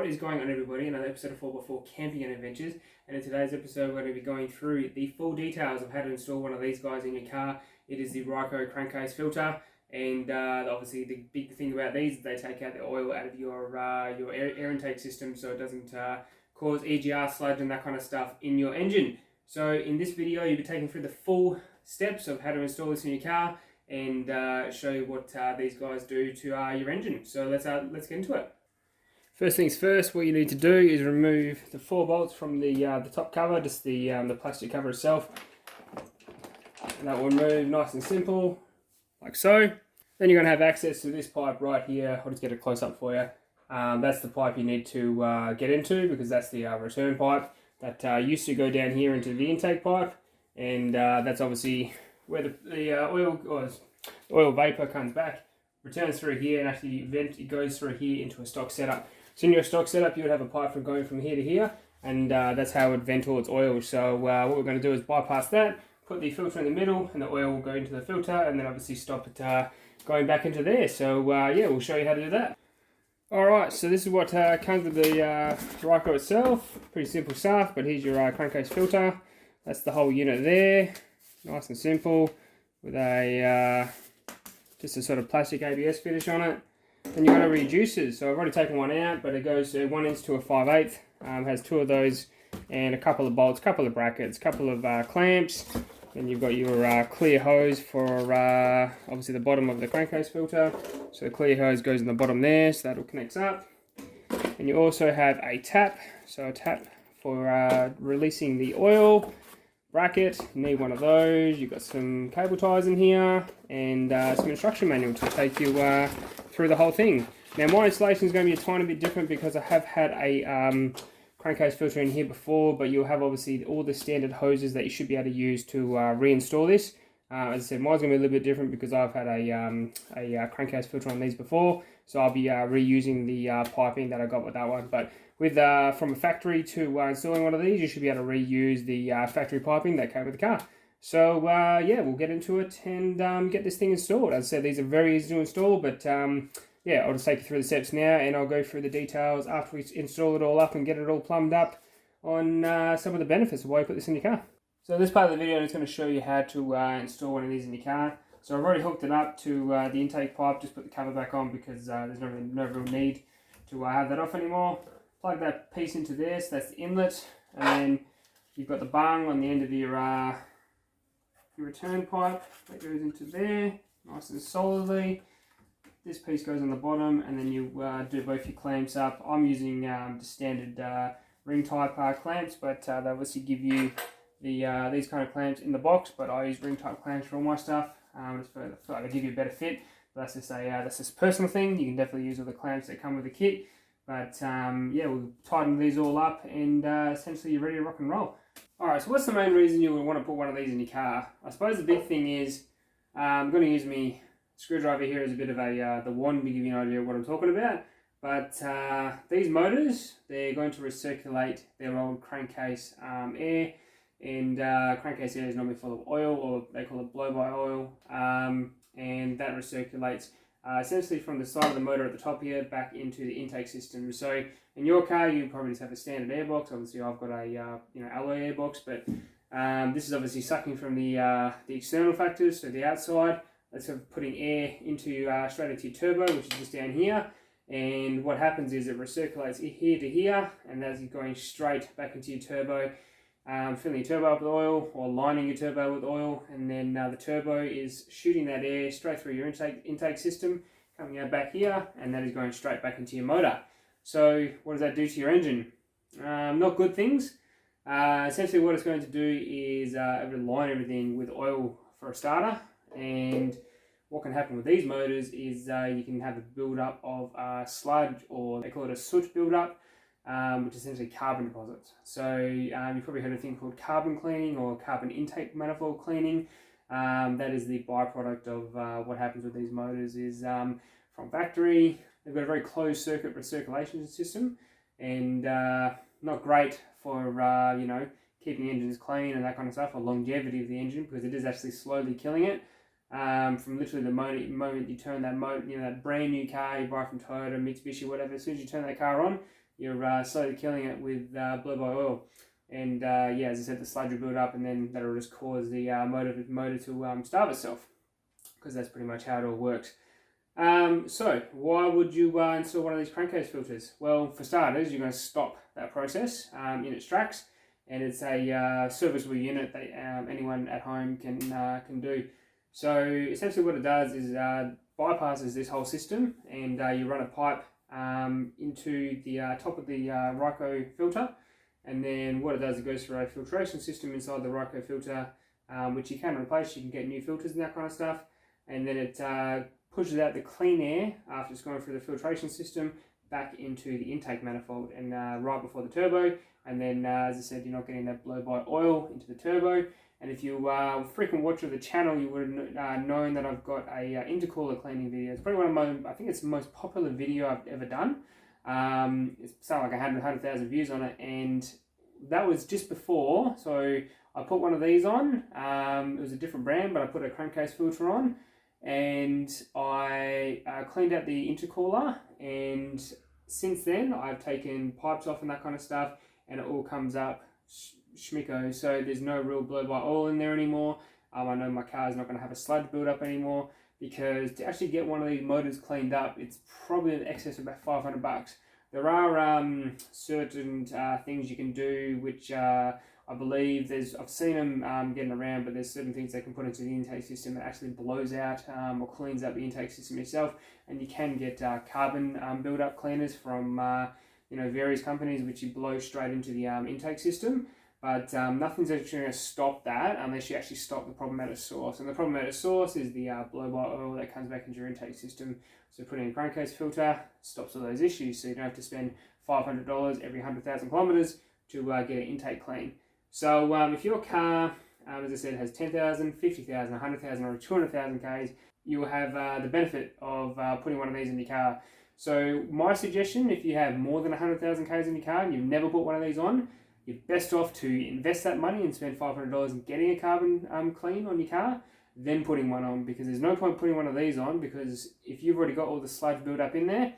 What is going on, everybody? Another episode of 4x4 Camping and Adventures, and in today's episode we're going to be going through the full details of how to install one of these guys in your car. It is the Ryco Crankcase filter, and obviously the big thing about these is they take out the oil out of your air intake system, so it doesn't cause EGR sludge and that kind of stuff in your engine. So in this video you'll be taking through the full steps of how to install this in your car and show you what these guys do to your engine. So let's get into it. First things first, what you need to do is remove the 4 bolts from the top cover, just the plastic cover itself. And that will remove nice and simple, like so. Then you're going to have access to this pipe right here. I'll just get a close up for you. That's the pipe you need to get into, because that's the return pipe that used to go down here into the intake pipe, and that's obviously where the oil vapor comes back, returns through here, and actually it goes through here into a stock setup. So in your stock setup, you would have a pipe from going from here to here, and that's how it would vent all its oil. So what we're going to do is bypass that, put the filter in the middle, and the oil will go into the filter, and then obviously stop it going back into there. So yeah, we'll show you how to do that. Alright, so this is what comes with the Ryco itself. Pretty simple stuff, but here's your crankcase filter. That's the whole unit there. Nice and simple, with a just a sort of plastic ABS finish on it. Then you've got a reducers. So I've already taken one out, but it goes 1 inch to a 5/8. Has 2 of those and a couple of bolts, couple of brackets, couple of clamps. Then you've got your clear hose for obviously the bottom of the crankcase filter. So the clear hose goes in the bottom there, so that'll connect up. And you also have a tap, so a tap for releasing the oil. Bracket, you need one of those. You've got some cable ties in here and some instruction manual to take you through the whole thing. Now my installation is going to be a tiny bit different because I have had a crankcase filter in here before, but you'll have obviously all the standard hoses that you should be able to use to reinstall this. As I said, mine's going to be a little bit different because I've had a crankcase filter on these before, so I'll be reusing the piping that I got with that one. But with from a factory to installing one of these, you should be able to reuse the factory piping that came with the car. So yeah, we'll get into it and get this thing installed. As I said, these are very easy to install, but yeah, I'll just take you through the steps now, and I'll go through the details after we install it all up and get it all plumbed up on some of the benefits of why you put this in your car. So this part of the video is going to show you how to install one of these in your car. So I've already hooked it up to the intake pipe, just put the cover back on because there's no real need to have that off anymore. Plug that piece into there, so that's the inlet, and then you've got the bung on the end of your return pipe that goes into there, nice and solidly. This piece goes on the bottom, and then you do both your clamps up. I'm using the standard ring type clamps, but they obviously give you the these kind of clamps in the box, but I use ring type clamps for all my stuff. Just for they give you a better fit. But that's just a personal thing. You can definitely use all the clamps that come with the kit. But yeah, we'll tighten these all up, and essentially you're ready to rock and roll. Alright, so what's the main reason you would want to put one of these in your car? I suppose the big thing is I'm going to use my screwdriver here as a bit of a the wand to give you an idea of what I'm talking about. But these motors, they're going to recirculate their old crankcase air, and crankcase air is normally full of oil, or they call it blow-by oil, and that recirculates essentially from the side of the motor at the top here back into the intake system. So in your car, you probably just have a standard airbox. Obviously, I've got a alloy airbox, but this is obviously sucking from the external factors, so the outside. That's putting air into straight into your turbo, which is just down here. And what happens is it recirculates here to here, and as you're going straight back into your turbo, filling your turbo up with oil, or lining your turbo with oil, and then the turbo is shooting that air straight through your intake system, coming out back here, and that is going straight back into your motor. So what does that do to your engine? Not good things. Essentially what it's going to do is it will line everything with oil for a starter. And what can happen with these motors is you can have a build-up of sludge, or they call it a soot build-up, which is essentially carbon deposits. So you've probably heard of a thing called carbon cleaning or carbon intake manifold cleaning. That is the byproduct of what happens with these motors is from factory. They've got a very closed circuit recirculation system, and not great for keeping engines clean and that kind of stuff, or longevity of the engine, because it is actually slowly killing it. From literally the moment you turn that motor, that brand new car you buy from Toyota, Mitsubishi, whatever, as soon as you turn that car on, you're slowly killing it with blow-by-oil. And yeah, as I said, the sludge will build up, and then that'll just cause the motor to starve itself, because that's pretty much how it all works. So why would you install one of these crankcase filters? Well, for starters, you're going to stop that process in its tracks, and it's a serviceable unit that anyone at home can do. So essentially what it does is bypasses this whole system, and you run a pipe into the top of the Ryco filter, and then what it does, it goes through a filtration system inside the Ryco filter, which you can replace. You can get new filters and that kind of stuff, and then it pushes out the clean air after it's gone through the filtration system back into the intake manifold and right before the turbo. And then as I said, you're not getting that blow by oil into the turbo. And if you a frequent watcher of the channel, you would have known that I've got a intercooler cleaning video. It's probably one of my, I think it's the most popular video I've ever done. It's something like 100,000 views on it, and that was just before. So I put one of these on. It was a different brand, but I put a crankcase filter on, and I cleaned out the intercooler. And since then, I've taken pipes off and that kind of stuff, and it all comes up schmicko. So there's no real blow by oil in there anymore. I know my car is not going to have a sludge build up anymore, because to actually get one of these motors cleaned up, it's probably in excess of about $500. There are certain things you can do, which I believe I've seen them getting around, but there's certain things they can put into the intake system that actually blows out or cleans up the intake system itself. And you can get carbon build-up cleaners from various companies, which you blow straight into the intake system. But nothing's actually going to stop that unless you actually stop the problem at its source. And the problem at its source is the blow-by-oil that comes back into your intake system. So putting a crankcase filter stops all those issues. So you don't have to spend $500 every 100,000 kilometers to get an intake clean. So if your car, as I said, has 10,000, 50,000, 100,000 or 200,000 Ks, you'll have the benefit of putting one of these in your car. So my suggestion, if you have more than 100,000 Ks in your car and you've never put one of these on, you're best off to invest that money and spend $500 in getting a carbon clean on your car, then putting one on, because there's no point putting one of these on, because if you've already got all the sludge built up in there,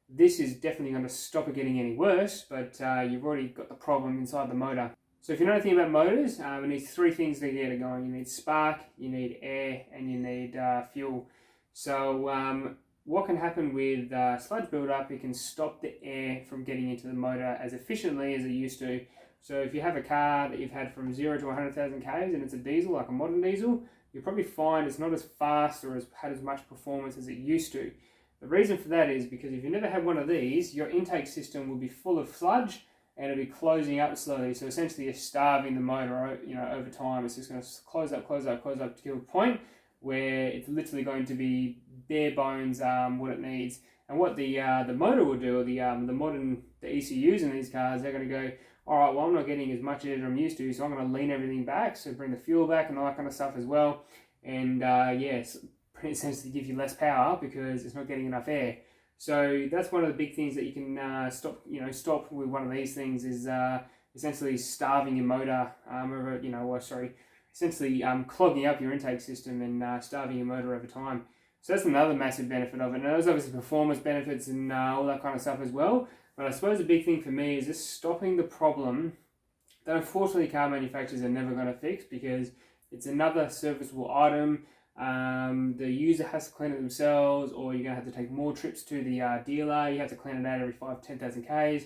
this is definitely going to stop it getting any worse, but you've already got the problem inside the motor. So if you know anything about motors, it needs three things to get it going. You need spark, you need air, and you need fuel. So what can happen with sludge buildup, it can stop the air from getting into the motor as efficiently as it used to. So if you have a car that you've had from 0 to 100,000 Ks and it's a diesel, like a modern diesel, you'll probably find it's not as fast or had as much performance as it used to. The reason for that is because if you never had one of these, your intake system will be full of sludge and it'll be closing up slowly. So essentially you're starving the motor, over time. It's just going to close up to a point where it's literally going to be bare bones what it needs. And what the motor will do, or the ECUs in these cars, they're going to go, all right, well, I'm not getting as much as I'm used to, so I'm going to lean everything back, so bring the fuel back and all that kind of stuff as well. And yes, pretty essentially give you less power because it's not getting enough air. So that's one of the big things that you can stop with one of these things is essentially starving your motor, essentially clogging up your intake system and starving your motor over time. So that's another massive benefit of it. And there's obviously performance benefits and all that kind of stuff as well. But I suppose the big thing for me is just stopping the problem that unfortunately car manufacturers are never going to fix, because it's another serviceable item. The user has to clean it themselves, or you're going to have to take more trips to the dealer. You have to clean it out every 5,000 to 10,000 Ks,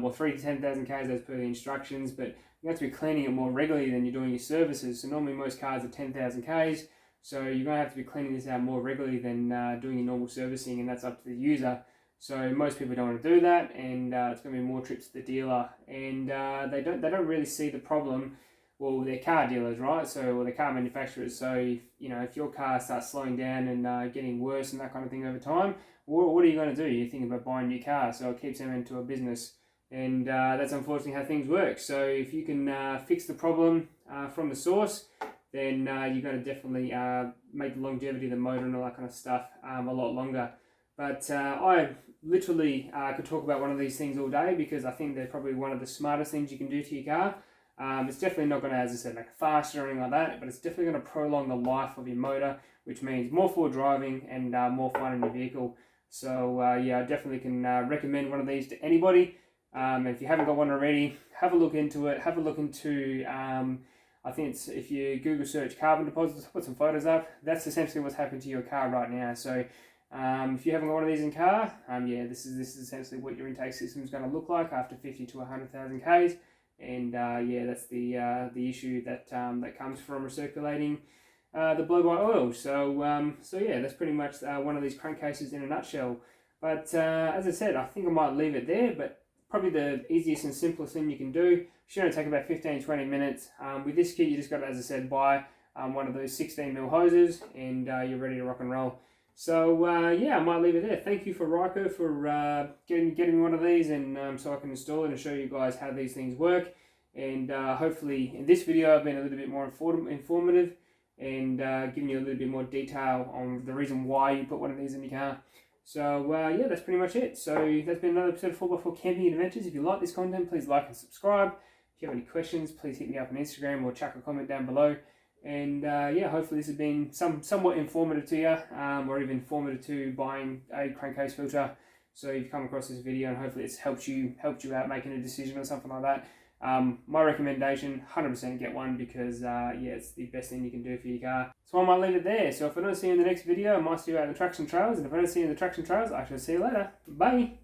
or 3,000 to 10,000 Ks as per the instructions. But you have to be cleaning it more regularly than you're doing your services. So normally most cars are 10,000 Ks. So you're going to have to be cleaning this out more regularly than doing your normal servicing, and that's up to the user. So most people don't want to do that, and it's going to be more trips to the dealer, and they don't really see the problem. Well, they're car dealers, right? Or they're car manufacturers. So if your car starts slowing down and getting worse and that kind of thing over time, what are you going to do? You're thinking about buying a new car, so it keeps them into a business, and that's unfortunately how things work. So if you can fix the problem from the source, then you're going to definitely make the longevity of the motor and all that kind of stuff a lot longer. But I literally could talk about one of these things all day, because I think they're probably one of the smartest things you can do to your car. It's definitely not going to, as I said, make it faster or anything like that, but it's definitely going to prolong the life of your motor, which means more forward driving and more fun in your vehicle. So I definitely can recommend one of these to anybody. If you haven't got one already, have a look into it. Have a look into, I think it's, if you Google search carbon deposits, put some photos up. That's essentially what's happened to your car right now. So if you haven't got one of these in car, yeah, this is essentially what your intake system is going to look like after 50 to 100,000 Ks. And yeah, that's the issue that that comes from recirculating the blow-by oil. So so yeah, that's pretty much one of these crankcases in a nutshell. But as I said, I think I might leave it there. But probably the easiest and simplest thing you can do should only take about 15-20 minutes. With this kit, you just got to, as I said, buy one of those 16mm hoses, and you're ready to rock and roll. So yeah, I might leave it there. Thank you for Ryco for getting me one of these, and so I can install it and show you guys how these things work. And hopefully in this video I've been a little bit more informative and giving you a little bit more detail on the reason why you put one of these in your car. So yeah, that's pretty much it. So that's been another episode of 4x4 Camping Adventures. If you like this content, please like and subscribe. If you have any questions, please hit me up on Instagram or chuck a comment down below. And yeah, hopefully this has been somewhat informative to you, or even informative to buying a crankcase filter. So you've come across this video and hopefully it's helped you out making a decision or something like that. My recommendation, 100% get one, because yeah, it's the best thing you can do for your car. So I might leave it there. So if I don't see you in the next video, I might see you out in the tracks and trails. And if I don't see you in the tracks and trails, I shall see you later. Bye!